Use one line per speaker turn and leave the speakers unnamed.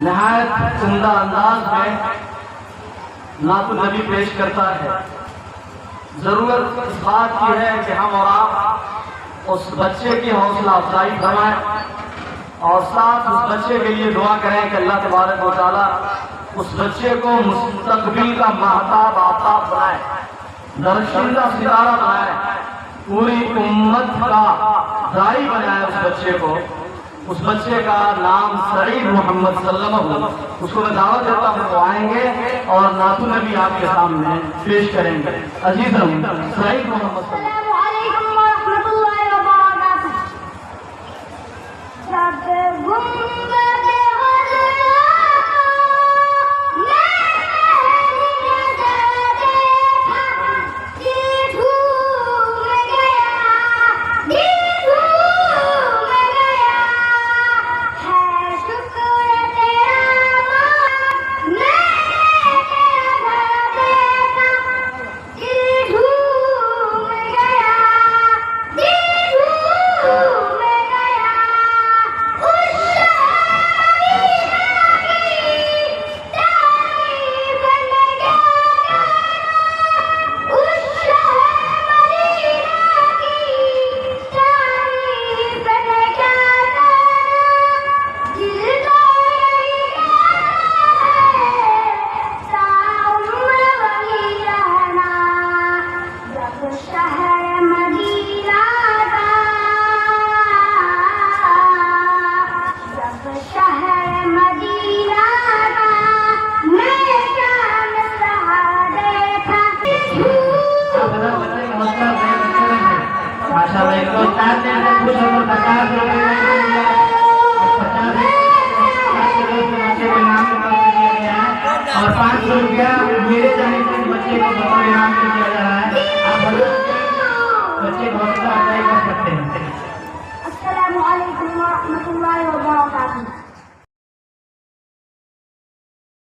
नहायत उम्दा अंदाज में नात नबी पेश करता है। जरूरत इस बात की है कि हम और आप उस बच्चे की हौसला अफजाई फरमाएं और साथ उस बच्चे के लिए दुआ करें कि अल्लाह तबारक व तआला उस बच्चे को मुस्तकबिल का महताब आताब बनाए, दरशिंदा सितारा बनाए, पूरी उम्मत का दाई बनाए उस बच्चे को। उस बच्चे का नाम सईद मोहम्मद सल्लल्लाहु, उसको मैं दावत देता हूँ, वो आएंगे और नातू नबी आपके सामने पेश करेंगे। अजीज सईद मोहम्मद और 500 रुपया मेरे जाने से बच्चे को बतौर इनाम से दिया जा रहा है। आप बच्चे को हौसला अफजाई कर सकते हैं।
अस्सलामु अलैकुम।